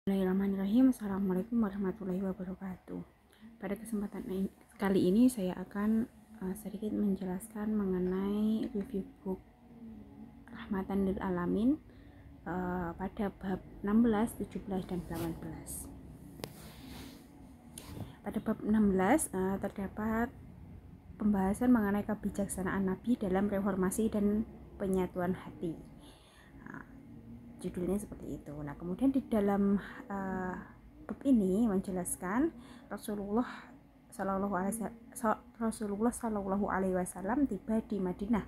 Bismillahirrahmanirrahim. Assalamualaikum warahmatullahi wabarakatuh. Pada kesempatan kali ini saya akan sedikit menjelaskan mengenai review book Rahmatan lil Alamin pada bab 16, 17, dan 18. Pada bab 16 terdapat pembahasan mengenai kebijaksanaan Nabi dalam reformasi dan penyatuan hati. Judulnya seperti itu. Nah, kemudian di dalam bab ini menjelaskan Rasulullah Shallallahu Alaihi Wasallam tiba di Madinah.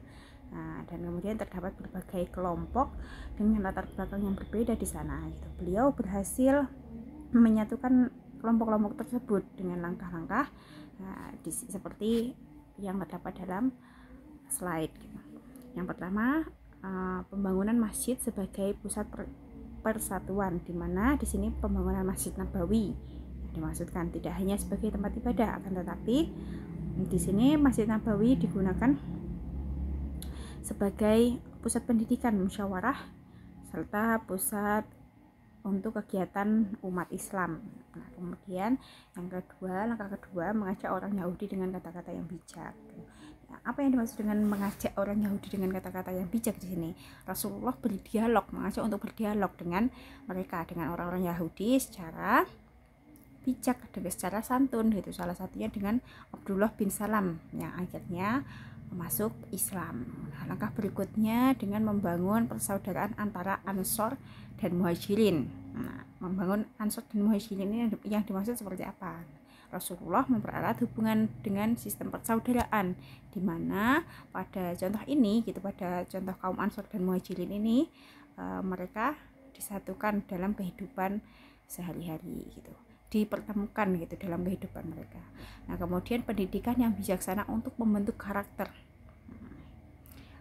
Nah, dan kemudian terdapat berbagai kelompok dengan latar belakang yang berbeda di sana. Gitu. Beliau berhasil menyatukan kelompok-kelompok tersebut dengan langkah-langkah seperti yang terdapat dalam slide. Gitu. Yang pertama, pembangunan masjid sebagai pusat persatuan, di mana di sini pembangunan Masjid Nabawi dimaksudkan tidak hanya sebagai tempat ibadah, akan tetapi di sini Masjid Nabawi digunakan sebagai pusat pendidikan, musyawarah, serta pusat untuk kegiatan umat Islam. Nah, kemudian langkah kedua mengajak orang Yahudi dengan kata-kata yang bijak. Nah, apa yang dimaksud dengan mengajak orang Yahudi dengan kata-kata yang bijak di sini? Rasulullah mengajak untuk berdialog dengan mereka, dengan orang-orang Yahudi secara bijak dan secara santun gitu. Salah satunya dengan Abdullah bin Salam yang akhirnya masuk Islam. Nah, langkah berikutnya dengan membangun persaudaraan antara Ansor dan Muhajirin. Nah, membangun Ansor dan Muhajirin ini yang dimaksud seperti apa? Rasulullah memperarat hubungan dengan sistem persaudaraan, di mana pada contoh ini gitu, pada contoh kaum Ansor dan Muhajirin ini mereka disatukan dalam kehidupan sehari-hari gitu, dipertemukan gitu dalam kehidupan mereka. Nah, kemudian pendidikan yang bijaksana untuk membentuk karakter.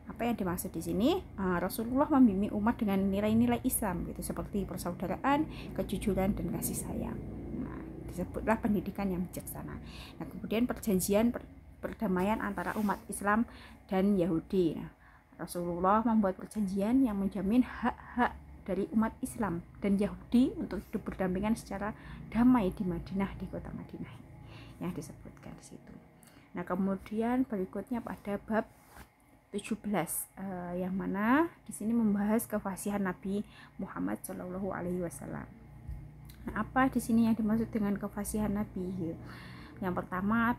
Apa yang dimaksud di sini? Rasulullah membimbing umat dengan nilai-nilai Islam gitu, seperti persaudaraan, kejujuran, dan kasih sayang. Nah, disebutlah pendidikan yang bijaksana. Nah, kemudian perjanjian perdamaian antara umat Islam dan Yahudi. Nah, Rasulullah membuat perjanjian yang menjamin hak-hak dari umat Islam dan Yahudi untuk hidup berdampingan secara damai di Madinah, di kota Madinah yang disebutkan di situ. Nah, kemudian berikutnya pada bab 17 yang mana di sini membahas kefasihan Nabi Muhammad Shallallahu Alaihi Wasallam. Nah, apa di sini yang dimaksud dengan kefasihan Nabi? Yang pertama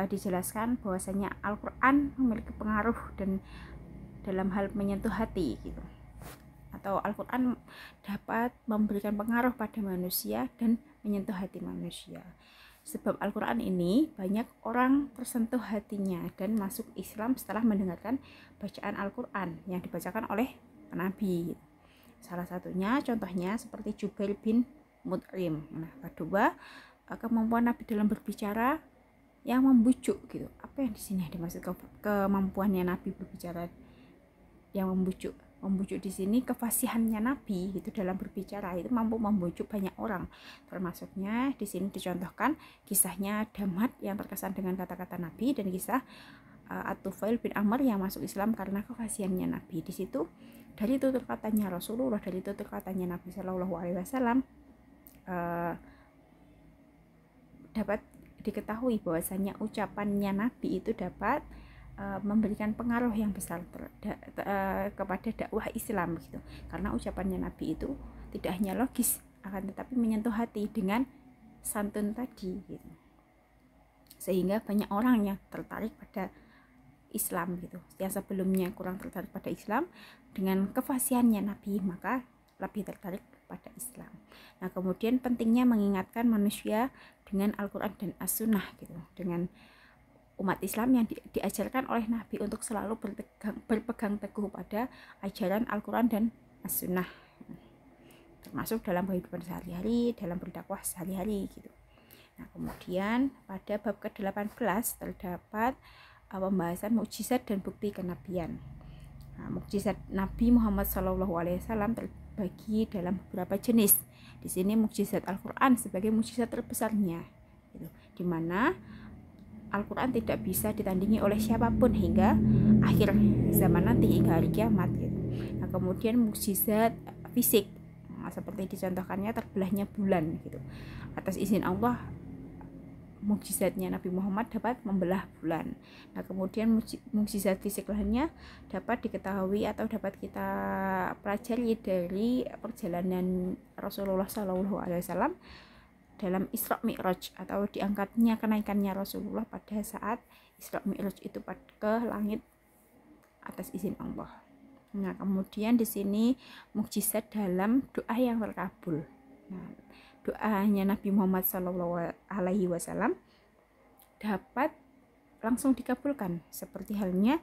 dijelaskan bahwasanya Al-Quran memiliki pengaruh dan dalam hal menyentuh hati gitu, atau Al-Quran dapat memberikan pengaruh pada manusia dan menyentuh hati manusia. Sebab Al-Quran ini banyak orang tersentuh hatinya dan masuk Islam setelah mendengarkan bacaan Al-Quran yang dibacakan oleh Nabi. Salah satunya contohnya seperti Jubair bin Mut'im. Nah, kedua, kemampuan Nabi dalam berbicara yang membujuk gitu. Apa yang di sini dimaksud kemampuannya Nabi berbicara yang membujuk? Membujuk di sini kefasihannya Nabi gitu dalam berbicara, itu mampu membujuk banyak orang. Termasuknya di sini dicontohkan kisahnya Damhat yang terkesan dengan kata-kata Nabi, dan kisah At-Tufail bin Amr yang masuk Islam karena kefasihannya Nabi. Di situ dari tutur katanya Rasulullah, dari tutur katanya Nabi Shallallahu Alaihi Wasallam dapat diketahui bahwasanya ucapannya Nabi itu dapat memberikan pengaruh yang besar kepada dakwah Islam gitu. Karena ucapannya Nabi itu tidak hanya logis, akan tetapi menyentuh hati dengan santun tadi gitu. Sehingga banyak orang yang tertarik pada Islam gitu. Yang sebelumnya kurang tertarik pada Islam, dengan kefasihannya Nabi maka lebih tertarik pada Islam. Nah, kemudian pentingnya mengingatkan manusia dengan Al-Quran dan As-Sunnah gitu, dengan umat Islam yang diajarkan oleh Nabi untuk selalu berpegang teguh pada ajaran Al-Quran dan As-Sunnah, termasuk dalam kehidupan sehari-hari, dalam berdakwah sehari-hari gitu. Nah, kemudian pada bab ke-18 terdapat pembahasan mukjizat dan bukti kenabian. Nah, mukjizat Nabi Muhammad SAW terbagi dalam beberapa jenis. Di sini mukjizat Al-Quran sebagai mukjizat terbesarnya gitu, di mana Al-Quran tidak bisa ditandingi oleh siapapun hingga akhir zaman nanti, hingga hari kiamat gitu. Nah, kemudian mukjizat fisik. Nah, seperti dicontohkannya terbelahnya bulan gitu. Atas izin Allah, mukjizatnya Nabi Muhammad dapat membelah bulan. Nah, kemudian mukjizat fisik lainnya dapat diketahui atau dapat kita pelajari dari perjalanan Rasulullah SAW dalam Isra Mi'raj, atau diangkatnya kenaikannya Rasulullah pada saat Isra Mi'raj itu ke langit atas izin Allah. Nah, kemudian di sini mukjizat dalam doa yang terkabul. Nah, doanya Nabi Muhammad SAW dapat langsung dikabulkan, seperti halnya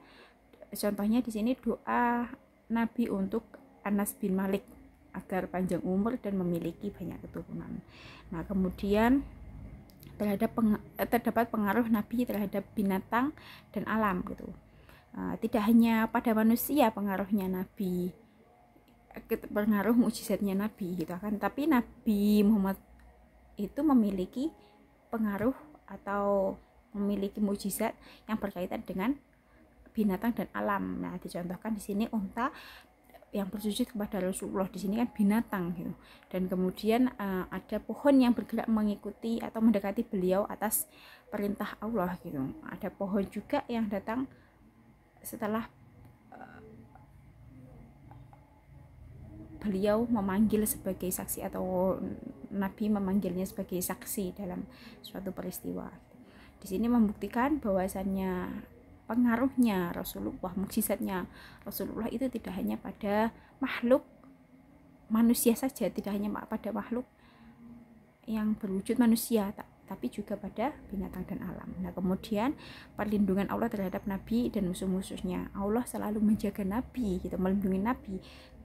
contohnya di sini doa Nabi untuk Anas bin Malik agar panjang umur dan memiliki banyak keturunan. Nah, kemudian terdapat pengaruh Nabi terhadap binatang dan alam gitu. Tidak hanya pada manusia pengaruhnya Nabi, pengaruh mukjizatnya Nabi gitu kan, tapi Nabi Muhammad itu memiliki pengaruh atau memiliki mukjizat yang berkaitan dengan binatang dan alam. Nah, dicontohkan di sini unta yang bersujud kepada Rasulullah, di sini kan binatang gitu. Dan kemudian ada pohon yang bergerak mengikuti atau mendekati beliau atas perintah Allah gitu. Ada pohon juga yang datang setelah beliau memanggil sebagai saksi, atau Nabi memanggilnya sebagai saksi dalam suatu peristiwa. Di sini membuktikan bahwasannya pengaruhnya Rasulullah, mukjizatnya Rasulullah itu tidak hanya pada makhluk manusia saja, tidak hanya pada makhluk yang berwujud manusia, tapi juga pada binatang dan alam. Nah, kemudian perlindungan Allah terhadap Nabi dan musuh-musuhnya. Allah selalu menjaga Nabi, gitu, melindungi Nabi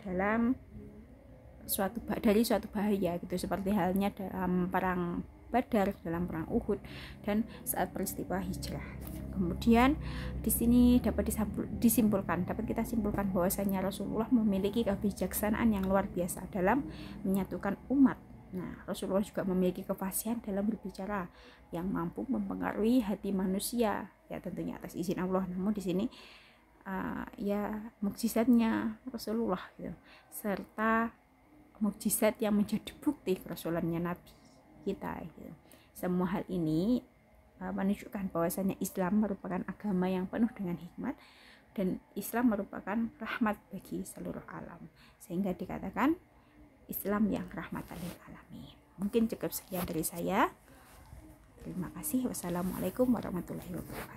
dalam dari suatu bahaya gitu, seperti halnya dalam perang Badar, dalam perang Uhud, dan saat peristiwa hijrah. Kemudian di sini dapat kita simpulkan bahwasanya Rasulullah memiliki kebijaksanaan yang luar biasa dalam menyatukan umat. Nah, Rasulullah juga memiliki kefasihan dalam berbicara yang mampu mempengaruhi hati manusia, ya tentunya atas izin Allah. Namun di sini ya mukjizatnya Rasulullah gitu, serta mukjizat yang menjadi bukti kerasulannya Nabi kita gitu. Semua hal ini menunjukkan bahwasanya Islam merupakan agama yang penuh dengan hikmat, dan Islam merupakan rahmat bagi seluruh alam, sehingga dikatakan Islam yang rahmatan lil alamin. Mungkin cukup sekian dari saya. Terima kasih. Wassalamualaikum warahmatullahi wabarakatuh.